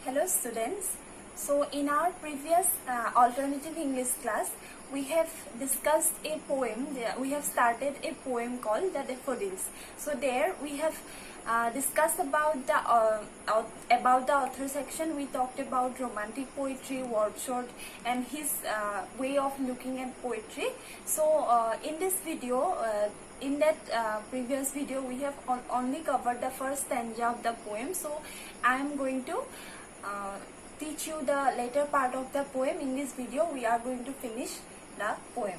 Hello students. So in our previous alternative English class, we have discussed a poem. We have started a poem called The Daffodils. So there we have discussed about the author section. We talked about romantic poetry, Wordsworth, and his way of looking at poetry. So in this video, in that previous video, we have only covered the first stanza of the poem. So I am going to teach you the later part of the poem. In this video, we are going to finish the poem.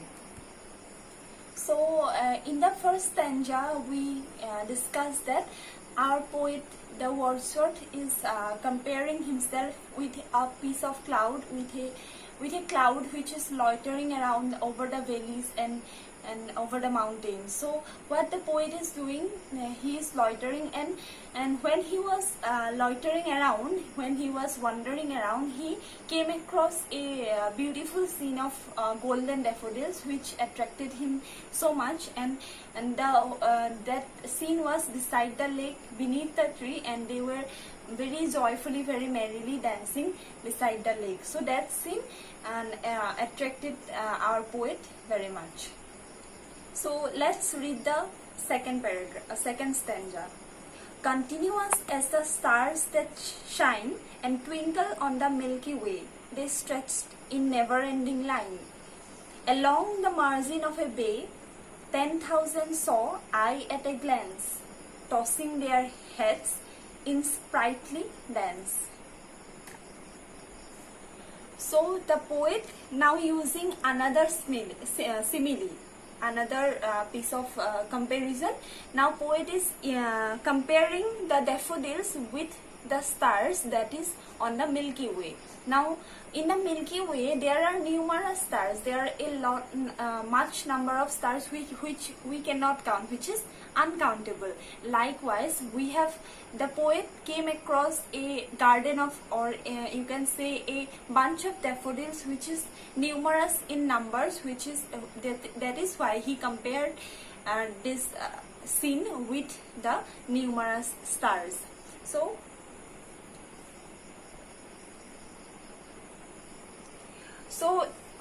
So in the first stanza, we discussed that our poet, the Wordsworth, is comparing himself with a piece of cloud, with a cloud which is loitering around over the valleys and over the mountains. So what the poet is doing, he is loitering, and when he was loitering around, when he was wandering around, he came across a beautiful scene of golden daffodils which attracted him so much, and that scene was beside the lake beneath the tree, and they were very joyfully, very merrily dancing beside the lake. So that scene attracted our poet very much. So let's read the second paragraph, second stanza. Continuous as the stars that shine and twinkle on the Milky Way, they stretched in never-ending line. Along the margin of a bay, 10,000 saw I at a glance, tossing their heads in sprightly dance. So the poet now using another simile, another piece of comparison. Now poet is comparing the daffodils with the stars that is on the Milky Way. Now in the Milky Way there are numerous stars. There are a lot, much number of stars which we cannot count, which is uncountable. Likewise, we have, the poet came across a garden of, or you can say a bunch of daffodils which is numerous in numbers, which is that is why he compared this scene with the numerous stars. So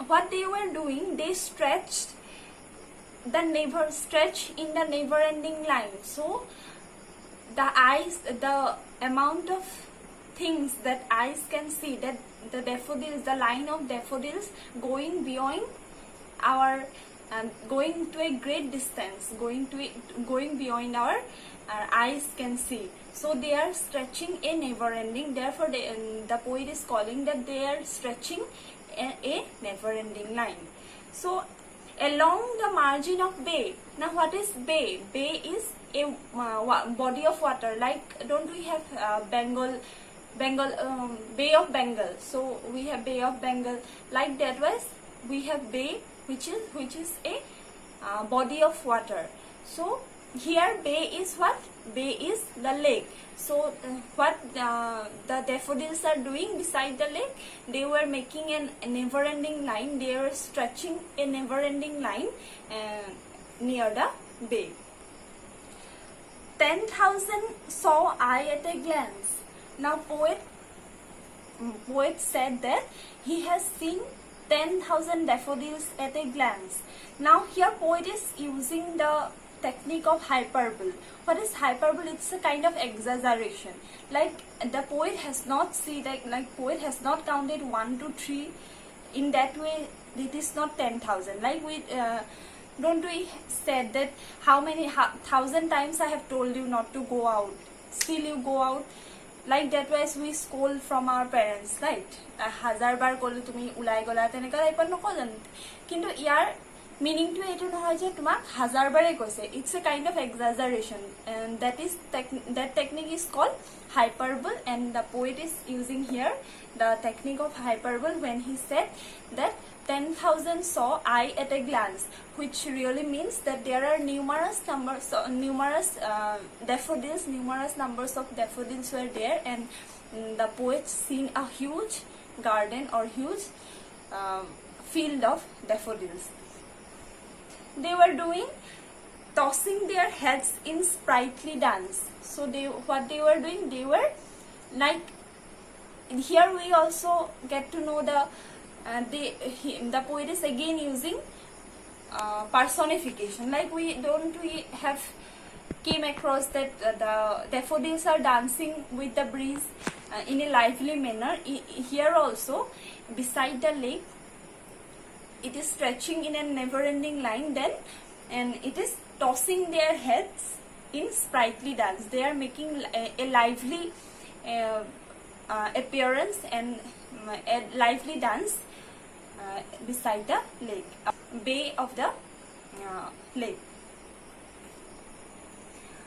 what they were doing, they stretched in the never-ending line. So the amount of things that eyes can see, that the daffodils, the line of daffodils going beyond our, going to a great distance, going beyond our eyes can see. So they are stretching a never-ending. Therefore, the poet is calling that they are stretching a never-ending line. So along the margin of bay. Now what is bay? Bay is a body of water. Like, don't we have Bay of Bengal? So we have Bay of Bengal. Like that was, we have bay which is a body of water. So here bay is what? Bay is the lake. So what the daffodils are doing beside the lake, they were making a never-ending line. They were stretching a never-ending line near the bay. 10,000 saw I at a glance. Now poet said that he has seen 10,000 daffodils at a glance. Now here poet is using the technique of hyperbole. What is hyperbole? It's a kind of exaggeration. Like the poet has not seen, like poet has not counted 1 to 3. In that way, it is not 10,000. Like we don't we said that how many 1,000 times I have told you not to go out, still you go out. Like that was we scold from our parents, right? 1000 bar kolu tumi ulai gola teneka type no kojan. Kintu year meaning to etu nohoy je tumak 1000 bare koise. It's a kind of exaggeration, and that technique is called hyperbole, and the poet is using here the technique of hyperbole when he said that 10,000 saw I at a glance, which really means that there are numerous daffodils, numerous numbers of daffodils were there, and the poet seen a huge garden or huge field of daffodils. They were doing, tossing their heads in sprightly dance. So what they were doing, they were like here we also get to know the poet is again using personification. Like we have came across that the daffodils are dancing with the breeze in a lively manner. Here also, beside the lake, it is stretching in a never-ending line. Then, and it is tossing their heads in sprightly dance. They are making a lively appearance and a lively dance beside the lake, bay of the lake.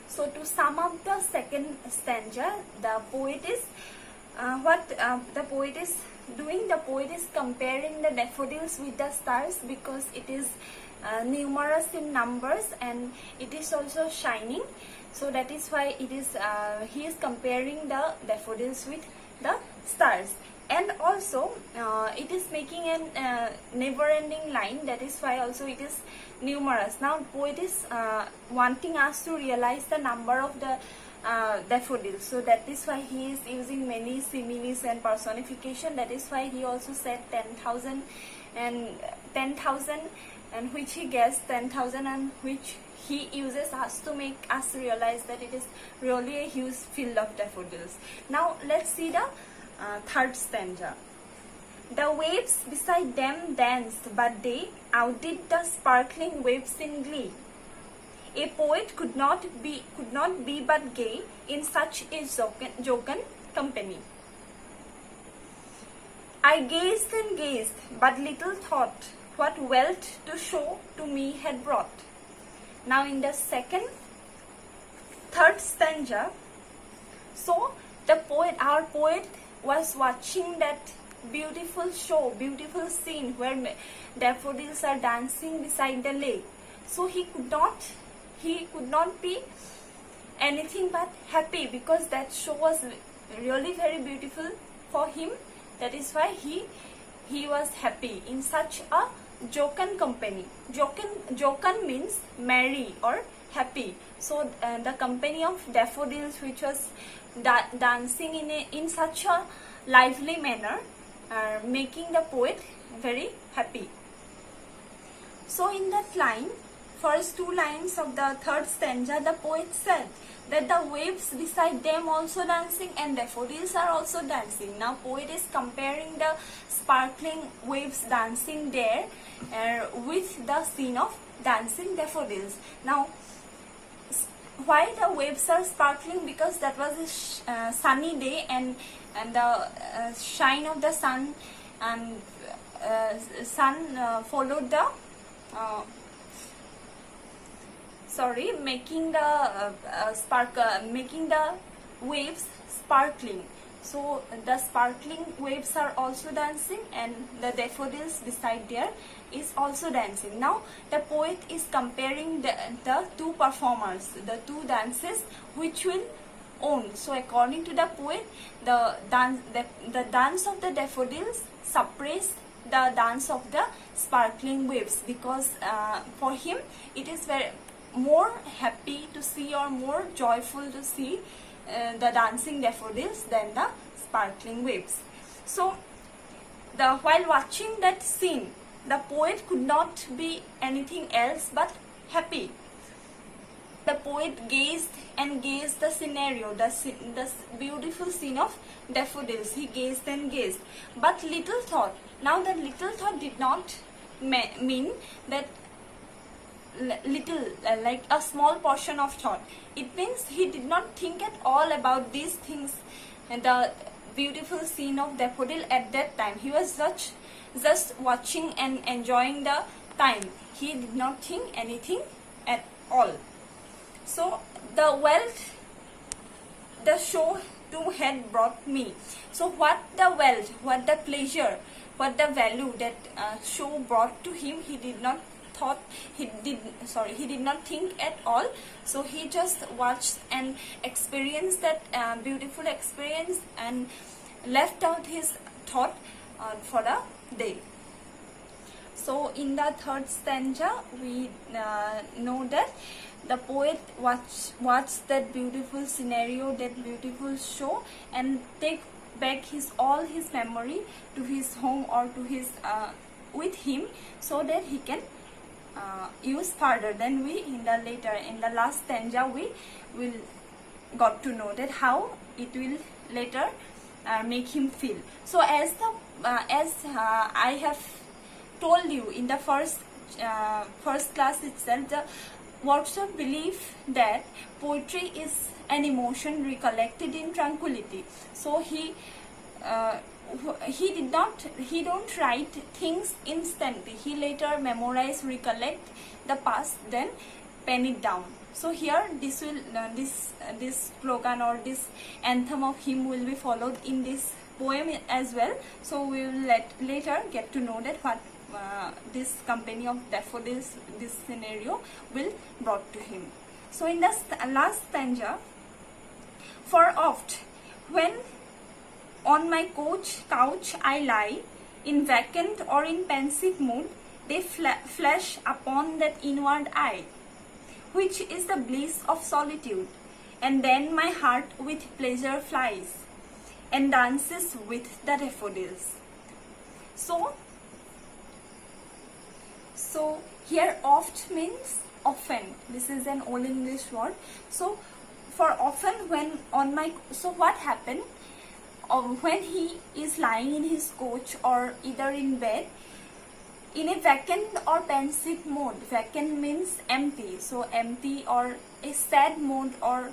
So to sum up the second stanza, the poet is the poet is doing. The poet is comparing the daffodils with the stars because it is numerous in numbers and it is also shining. So that is why it is he is comparing the daffodils with the stars. And also it is making a never-ending line. That is why also it is numerous. Now poet is wanting us to realize the number of the daffodils. So that is why he is using many similes and personification. That is why he also said 10,000 and 10,000, and which he guessed 10,000, and which he uses us to make us realize that it is really a huge field of daffodils. Now let's see the third stanza. The waves beside them danced, but they outdid the sparkling waves in glee. A poet could not be but gay in such a jocund company. I gazed and gazed, but little thought what wealth to show to me had brought. Now in the third stanza, so our poet was watching that beautiful show, beautiful scene where daffodils are dancing beside the lake. So he could not be anything but happy because that show was really very beautiful for him. That is why he was happy in such a jocund company. Jocund means merry or happy. So the company of daffodils, which was dancing in such a lively manner, making the poet very happy. So in that line, first two lines of the third stanza, the poet said that the waves beside them also dancing and daffodils are also dancing. Now poet is comparing the sparkling waves dancing there with the scene of dancing daffodils. Now why the waves are sparkling? Because that was a sunny day, and the shine of the sun and followed the making the making the waves sparkling. So the sparkling waves are also dancing and the daffodils beside there is also dancing. Now the poet is comparing the two performers, the two dances which will own. So according to the poet, the dance of the daffodils suppressed the dance of the sparkling waves, because for him it is very more happy to see or more joyful to see the dancing daffodils than the sparkling waves. So while watching that scene, the poet could not be anything else but happy. The poet gazed and gazed the scenario, the beautiful scene of daffodils. He gazed and gazed, but little thought. Now the little thought did not mean that little, like a small portion of thought. It means he did not think at all about these things and the beautiful scene of daffodil at that time. He was just watching and enjoying the time. He did not think anything at all. So the wealth the show too had brought me. So what the wealth, what the pleasure, what the value that show brought to him, he did not think at all. So he just watched and experienced that beautiful experience and left out his thought for the day. So in the third stanza, we know that the poet watched that beautiful scenario, that beautiful show, and take back all his memory to his home or to his with him, so that he can use further. Then we in the last stanza we will got to know that how it will later make him feel. So as I have told you in the first class itself, the workshop believe that poetry is an emotion recollected in tranquility. So he don't write things instantly. He later memorize, recollect the past, then pen it down. So here this slogan or this anthem of him will be followed in this poem as well. So we will later get to know that what this company of daffodils, this scenario will brought to him. So in the last stanza, for oft when on my couch I lie, in vacant or in pensive mood, they flash upon that inward eye, which is the bliss of solitude. And then my heart with pleasure flies and dances with the daffodils. So here oft means often. This is an old English word. So for often when on my, so what happened when he is lying in his couch or either in bed in a vacant or pensive mode. Vacant means empty, so empty or a sad mode, or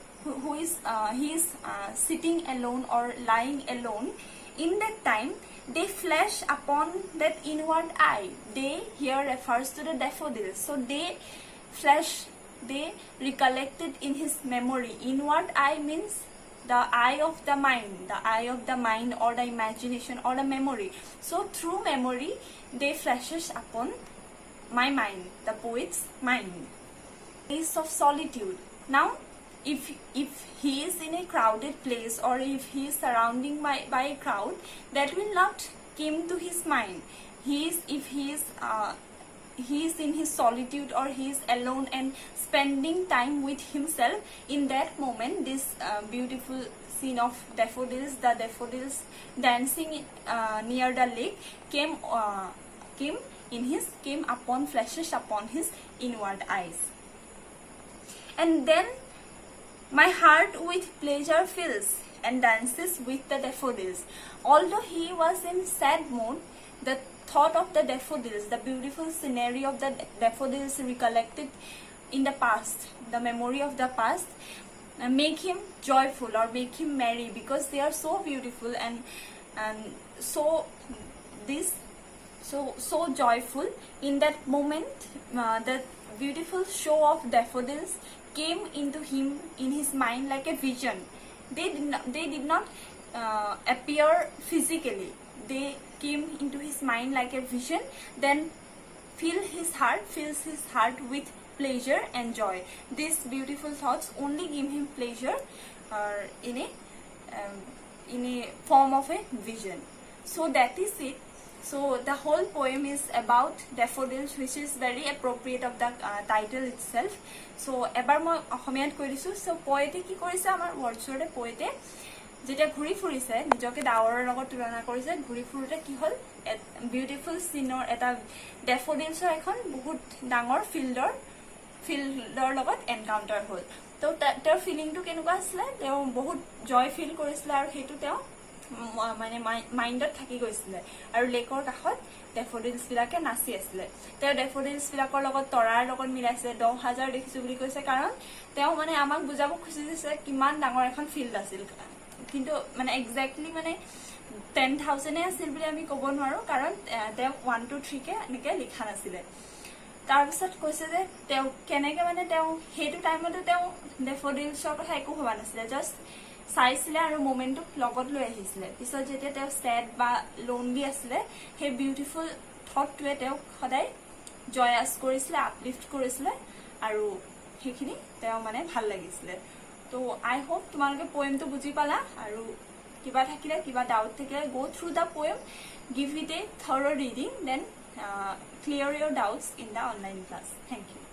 he is sitting alone or lying alone. In that time they flash upon that inward eye. They here refers to the daffodils. So they flash, they recollected in his memory. Inward eye means the eye of the mind, or the imagination or the memory. So through memory they flashes upon my mind, the poet's mind. Place of solitude. Now if he is in a crowded place, or if he is surrounding by a crowd, that will not come to his mind. If he is in his solitude, or he is alone and spending time with himself, in that moment this beautiful scene of daffodils, the daffodils dancing near the lake came upon, flashes upon his inward eyes. And then my heart with pleasure fills and dances with the daffodils. Although he was in sad mood, the thought of the daffodils, the beautiful scenery of the daffodils recollected in the past, the memory of the past, make him joyful or make him merry, because they are so beautiful and so joyful. In that moment, the beautiful show of daffodils came into him in his mind like a vision. They did not appear physically. They came into his mind like a vision, then fills his heart with pleasure and joy. These beautiful thoughts only give him pleasure in a form of a vision. So that is it. So the whole poem is about daffodils, which is very appropriate of the title itself. So ebar moi অসমীয়াত কৈ দিছো. So poete কি কৰিছে, আমাৰ wordsword poete যেতিয়া ঘূৰি ফুৰিছে, নিজকে ডাৱৰৰ লগত তুলনা কৰিছে, ঘূৰি ফুৰোতে কি হ'ল, বিউটিফুল সিনৰ এটা ডেফোডিলছৰ এখন বহুত ডাঙৰ ফিল্ডৰ লগত এনকাউণ্টাৰ হ'ল. তো তেওঁৰ ফিলিংটো কেনেকুৱা আছিলে, তেওঁ বহুত জয় ফিল কৰিছিলে, আৰু সেইটো তেওঁ মানে মাইণ্ডত থাকি গৈছিলে. আৰু লেকৰ কাষত ডেফোডিলছবিলাকে নাচি আছিলে. তেওঁ ডেফোডিলছবিলাকৰ লগত তৰাৰ লগত মিলাইছে, 10,000 দেখিছোঁ বুলি কৈছে, কাৰণ তেওঁ মানে আমাক বুজাব খুজিছে কিমান ডাঙৰ এখন ফিল্ড আছিল. কিন্তু মানে একজেক্টলি মানে 10,000 আছিল বুলি আমি ক'ব নোৱাৰোঁ, কাৰণ তেওঁ 1 2 3 কে এনেকৈ লিখা নাছিলে. তাৰপিছত কৈছে যে তেওঁ কেনেকৈ মানে তেওঁ সেইটো টাইমতে তেওঁ ডেফোডিলছৰ কথা একো ভবা নাছিলে, জাষ্ট চাইছিলে আৰু মোমেণ্টটোক লগত লৈ আহিছিলে. পিছত যেতিয়া তেওঁ ছেড বা লোনলি আছিলে, সেই বিউটিফুল থটটোৱে তেওঁক সদায় জয়াছ কৰিছিলে, আপলিফ্ট কৰিছিলে, আৰু সেইখিনি তেওঁ মানে ভাল লাগিছিলে. তো আই হোপ তোমালোকে পোয়েমটো বুজি পালা, আৰু কিবা থাকিলে, কিবা ডাউট থাকিলে, go through the poem, give it a thorough reading, then clear your doubts in the online class. Thank you.